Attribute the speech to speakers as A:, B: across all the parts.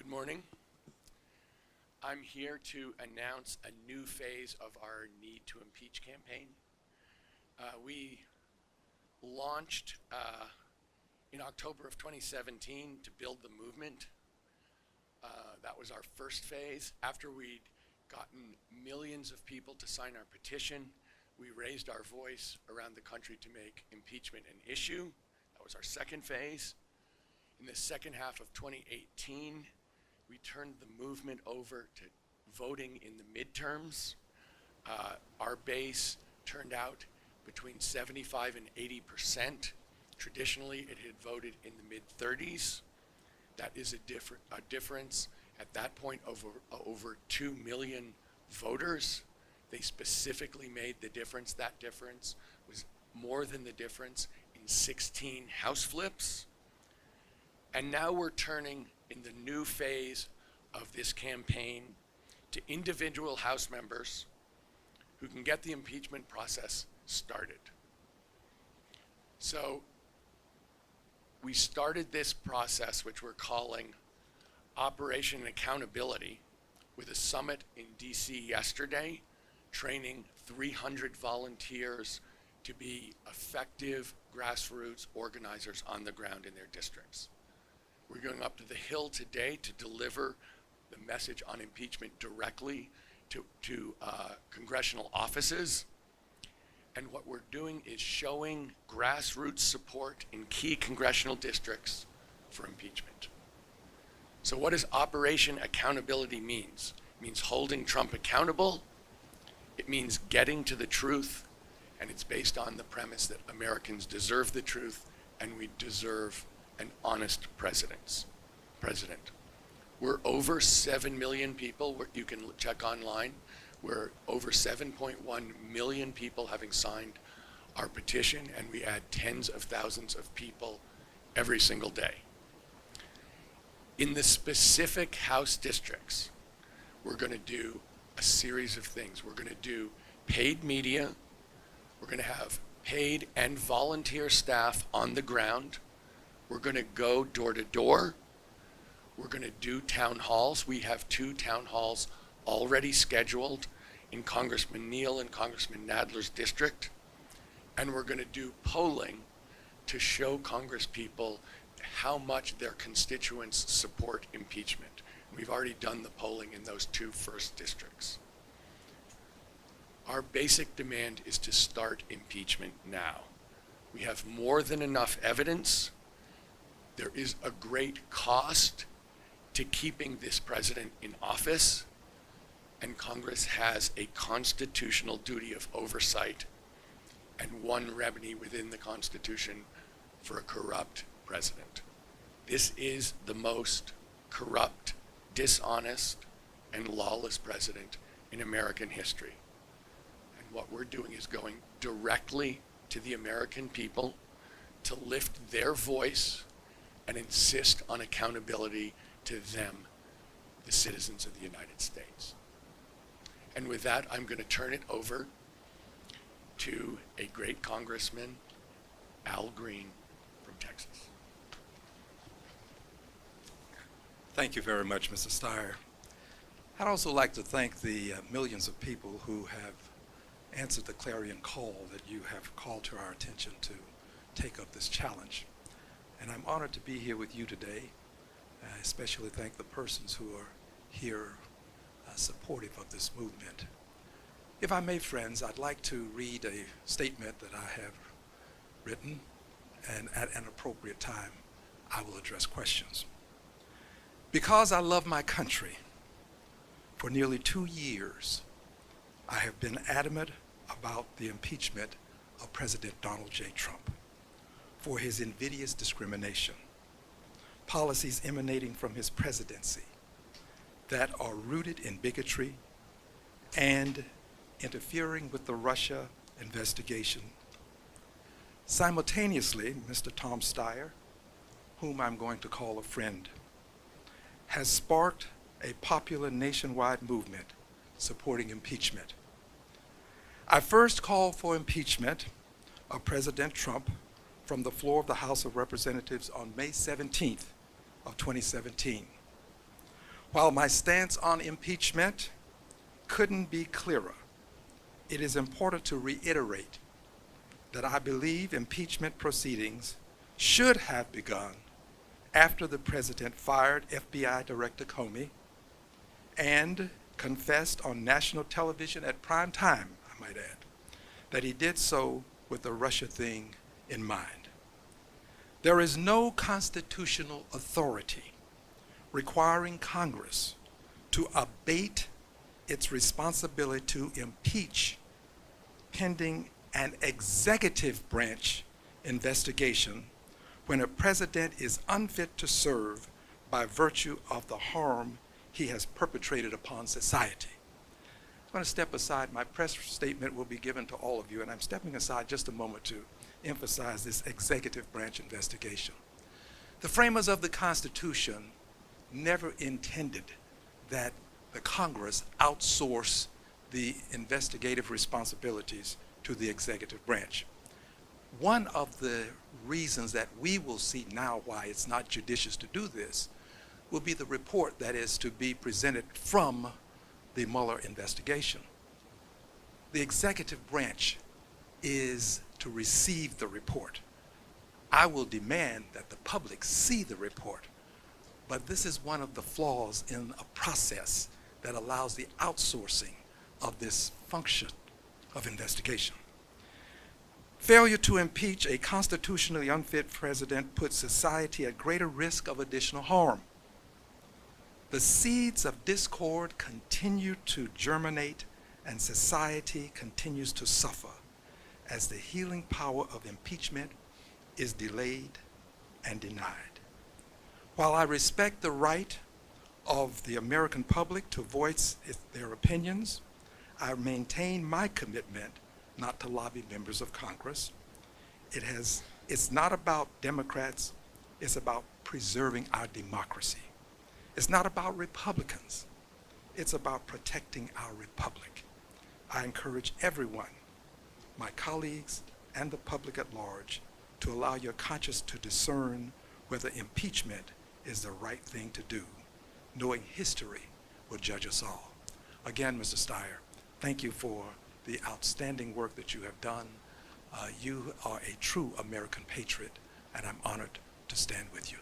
A: Good morning. I'm here to announce a new phase of our Need to Impeach campaign. We launched in October of 2017 to build the movement. That was our first phase. After we'd gotten millions of people to sign our petition, we raised our voice around the country to make impeachment an issue. That was our second phase. In the second half of 2018, we turned the movement over to voting in the midterms. Our base turned out between 75 and 80%. Traditionally, it had voted in the mid-30s. That is a difference at that point over 2 million voters. They specifically made the difference. That difference was more than the difference in 16 House flips. And now we're turning in the new phase of this campaign to individual House members who can get the impeachment process started. So we started this process, which we're calling Operation Accountability, with a summit in DC yesterday, training 300 volunteers to be effective grassroots organizers on the ground in their districts. We're going up to the Hill today to deliver the message on impeachment directly to congressional offices. And what we're doing is showing grassroots support in key congressional districts for impeachment. So what does Operation Accountability means? It means holding Trump accountable. It means getting to the truth. And it's based on the premise that Americans deserve the truth and we deserve an honest president. We're over 7 million people. You can check online. We're over 7.1 million people having signed our petition, and we add tens of thousands of people every single day. In the specific House districts, we're going to do a series of things. We're going to do paid media. We're going to have paid and volunteer staff on the ground. We're going to go door to door. We're going to do town halls. We have 2 town halls already scheduled in Congressman Neal and Congressman Nadler's district. And we're going to do polling to show Congress people how much their constituents support impeachment. We've already done the polling in those 2 first districts. Our basic demand is to start impeachment now. We have more than enough evidence. There is a great cost to keeping this president in office, and Congress has a constitutional duty of oversight and one remedy within the Constitution for a corrupt president. This is the most corrupt, dishonest, and lawless president in American history. And what we're doing is going directly to the American people to lift their voice and insist on accountability to them, the citizens of the United States. And with that, I'm going to turn it over to a great congressman, Al Green from Texas.
B: Thank you very much, Mr. Steyer. I'd also like to thank the millions of people who have answered the clarion call that you have called to our attention to take up this challenge. And I'm honored to be here with you today. I especially thank the persons who are here supportive of this movement. If I may, friends, I'd like to read a statement that I have written, and at an appropriate time, I will address questions. Because I love my country, for nearly 2 years, I have been adamant about the impeachment of President Donald J. Trump for his invidious discrimination, policies emanating from his presidency that are rooted in bigotry and interfering with the Russia investigation. Simultaneously, Mr. Tom Steyer, whom I'm going to call a friend, has sparked a popular nationwide movement supporting impeachment. I first called for impeachment of President Trump from the floor of the House of Representatives on May 17th of 2017. While my stance on impeachment couldn't be clearer, it is important to reiterate that I believe impeachment proceedings should have begun after the president fired FBI Director Comey and confessed on national television at prime time, I might add, that he did so with the Russia thing in mind. There is no constitutional authority requiring Congress to abate its responsibility to impeach pending an executive branch investigation when a president is unfit to serve by virtue of the harm he has perpetrated upon society. I'm going to step aside. My press statement will be given to all of you, and I'm stepping aside just a moment to emphasize this executive branch investigation. The framers of the Constitution never intended that the Congress outsource the investigative responsibilities to the executive branch. One of the reasons that we will see now why it's not judicious to do this will be the report that is to be presented from the Mueller investigation. The executive branch is to receive the report. I will demand that the public see the report, but this is one of the flaws in a process that allows the outsourcing of this function of investigation. Failure to impeach a constitutionally unfit president puts society at greater risk of additional harm. The seeds of discord continue to germinate and society continues to suffer as the healing power of impeachment is delayed and denied. While I respect the right of the American public to voice their opinions, I maintain my commitment not to lobby members of Congress. It's not about Democrats, it's about preserving our democracy. It's not about Republicans, it's about protecting our republic. I encourage everyone, my colleagues and the public at large, to allow your conscience to discern whether impeachment is the right thing to do, knowing history will judge us all. Again, Mr. Steyer, thank you for the outstanding work that you have done. You are a true American patriot, and I'm honored to stand with you.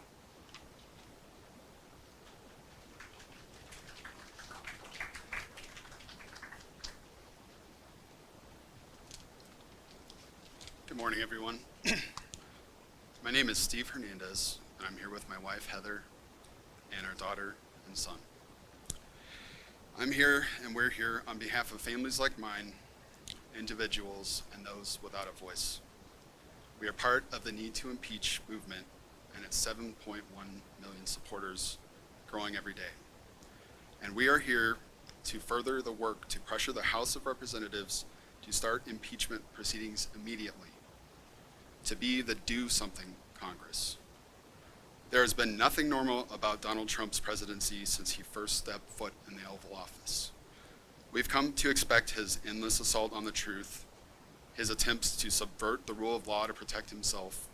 C: Good morning, everyone. My name is Steve Hernandez, and I'm here with my wife, Heather, and our daughter and son. I'm here, and we're here on behalf of families like mine, individuals, and those without a voice. We are part of the Need to Impeach movement and its 7.1 million supporters growing every day. And we are here to further the work to pressure the House of Representatives to start impeachment proceedings immediately, to be the do-something Congress. There has been nothing normal about Donald Trump's presidency since he first stepped foot in the Oval Office. We've come to expect his endless assault on the truth, his attempts to subvert the rule of law to protect himself,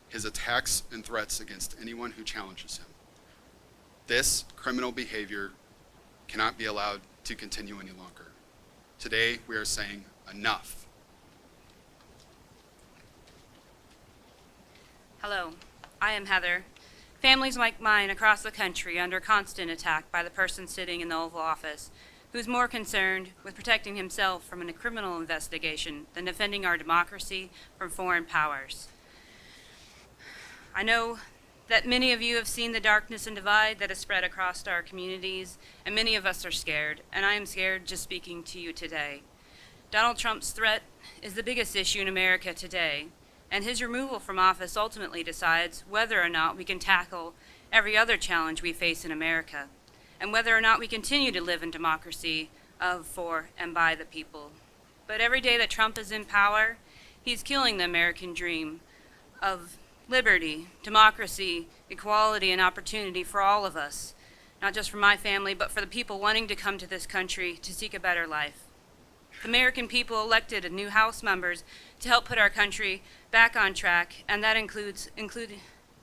C: his attacks and threats against anyone who challenges him. This criminal behavior cannot be allowed to continue any longer. Today, we are saying enough.
D: Hello, I am Heather. Families like mine across the country under constant attack by the person sitting in the Oval Office, who is more concerned with protecting himself from a criminal investigation than defending our democracy from foreign powers. I know that many of you have seen the darkness and divide that has spread across our communities, and many of us are scared, and I am scared just speaking to you today. Donald Trump's threat is the biggest issue in America today, and his removal from office ultimately decides whether or not we can tackle every other challenge we face in America, and whether or not we continue to live in democracy of, for, and by the people. But every day that Trump is in power, he's killing the American dream of liberty, democracy, equality, and opportunity for all of us, not just for my family, but for the people wanting to come to this country to seek a better life. The American people elected new House members to help put our country back on track, and that includes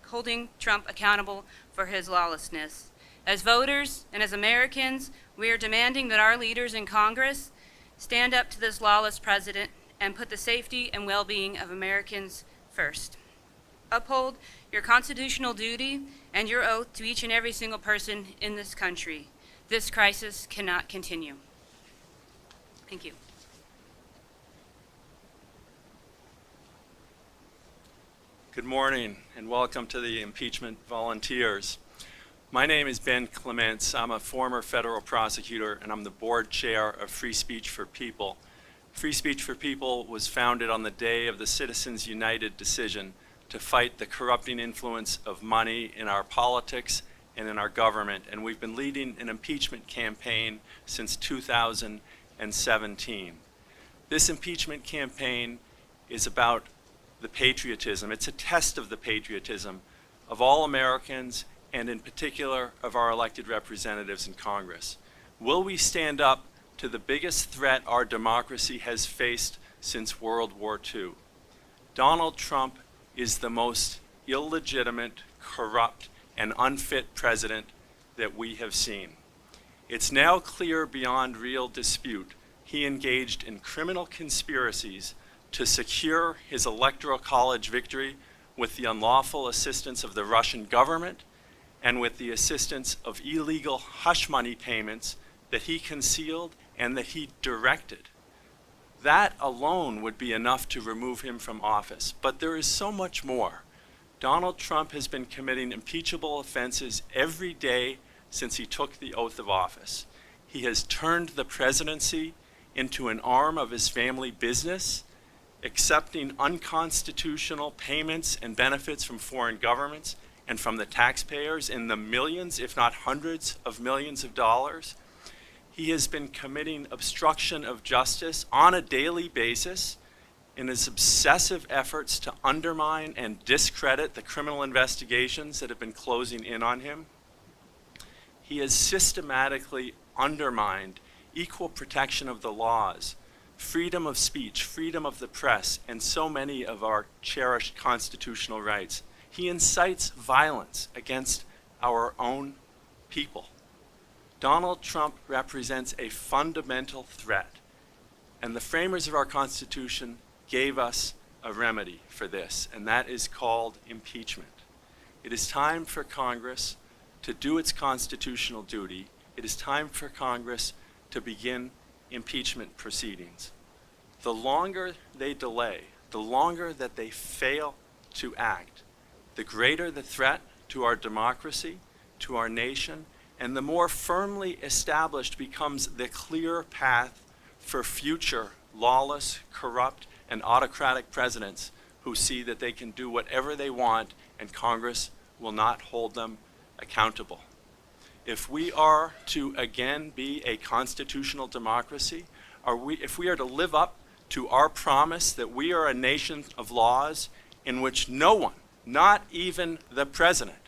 D: holding Trump accountable for his lawlessness. As voters and as Americans, we are demanding that our leaders in Congress stand up to this lawless president and put the safety and well-being of Americans first. Uphold your constitutional duty and your oath to each and every single person in this country. This crisis cannot continue. Thank you.
E: Good morning and welcome to the impeachment volunteers. My name is Ben Clements. I'm a former federal prosecutor and I'm the board chair of Free Speech for People. Free Speech for People was founded on the day of the Citizens United decision to fight the corrupting influence of money in our politics and in our government, and we've been leading an impeachment campaign since 2017. This impeachment campaign is about the patriotism. It's a test of the patriotism of all Americans and in particular of our elected representatives in Congress. Will we stand up to the biggest threat our democracy has faced since World War II? Donald Trump is the most illegitimate, corrupt, and unfit president that we have seen. It's now clear beyond real dispute he engaged in criminal conspiracies to secure his electoral college victory with the unlawful assistance of the Russian government and with the assistance of illegal hush money payments that he concealed and that he directed. That alone would be enough to remove him from office. But there is so much more. Donald Trump has been committing impeachable offenses every day since he took the oath of office. He has turned the presidency into an arm of his family business, accepting unconstitutional payments and benefits from foreign governments and from the taxpayers in the millions, if not hundreds of millions of dollars. He has been committing obstruction of justice on a daily basis in his obsessive efforts to undermine and discredit the criminal investigations that have been closing in on him. He has systematically undermined equal protection of the laws, freedom of speech, freedom of the press, and so many of our cherished constitutional rights. He incites violence against our own people. Donald Trump represents a fundamental threat, and the framers of our Constitution gave us a remedy for this, and that is called impeachment. It is time for Congress to do its constitutional duty. It is time for Congress to begin impeachment proceedings. The longer they delay, the longer that they fail to act, the greater the threat to our democracy, to our nation, and the more firmly established becomes the clear path for future lawless, corrupt, and autocratic presidents who see that they can do whatever they want and Congress will not hold them accountable. If we are to again be a constitutional democracy, if we are to live up to our promise that we are a nation of laws in which no one, not even the president,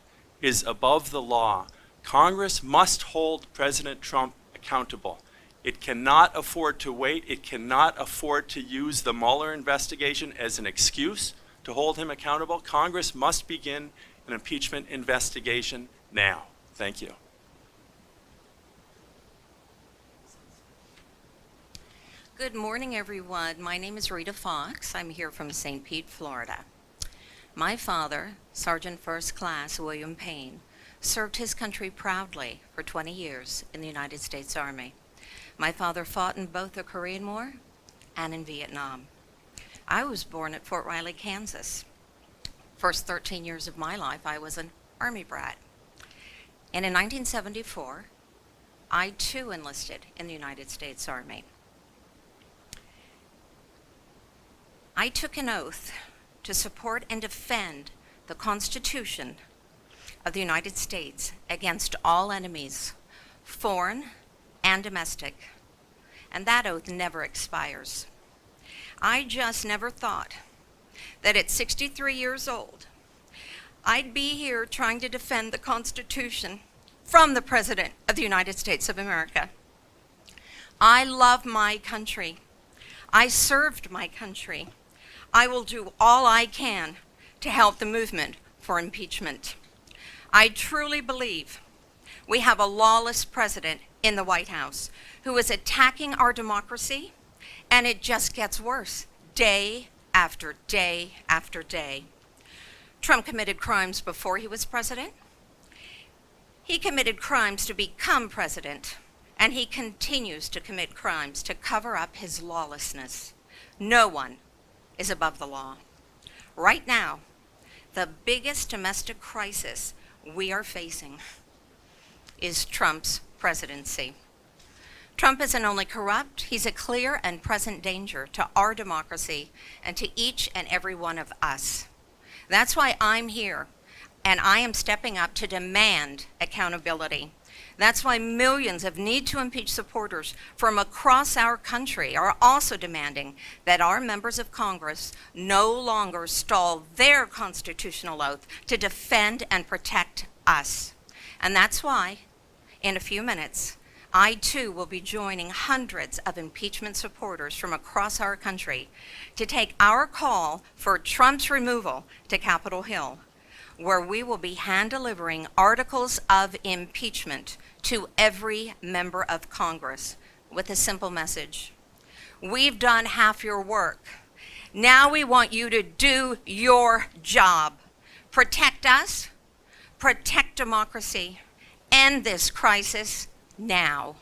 E: is above the law, Congress must hold President Trump accountable. It cannot afford to wait. It cannot afford to use the Mueller investigation as an excuse to hold him accountable. Congress must begin an impeachment investigation now. Thank you.
F: Good morning, everyone. My name is Rita Fox. I'm here from St. Pete, Florida. My father, Sergeant First Class William Payne, served his country proudly for 20 years in the United States Army. My father fought in both the Korean War and in Vietnam. I was born at Fort Riley, Kansas. First 13 years of my life, I was an Army brat. And in 1974, I too enlisted in the United States Army. I took an oath to support and defend the Constitution of the United States against all enemies, foreign and domestic, and that oath never expires. I just never thought that at 63 years old, I'd be here trying to defend the Constitution from the President of the United States of America. I love my country. I served my country. I will do all I can to help the movement for impeachment. I truly believe We have a lawless president in the White House who is attacking our democracy, and it just gets worse day after day after day. Trump committed crimes before he was president. He committed crimes to become president, and he continues to commit crimes to cover up his lawlessness. No one is above the law. Right now, the biggest domestic crisis we are facing is Trump's presidency. Trump isn't only corrupt, he's a clear and present danger to our democracy and to each and every one of us. That's why I'm here, and I am stepping up to demand accountability. That's why millions of Need to Impeach supporters from across our country are also demanding that our members of Congress no longer stall their constitutional oath to defend and protect us. And that's why, in a few minutes, I too will be joining hundreds of impeachment supporters from across our country to take our call for Trump's removal to Capitol Hill, where we will be hand-delivering articles of impeachment to every member of Congress with a simple message. We've done half your work. Now we want you to do your job. Protect us, protect democracy, end this crisis now.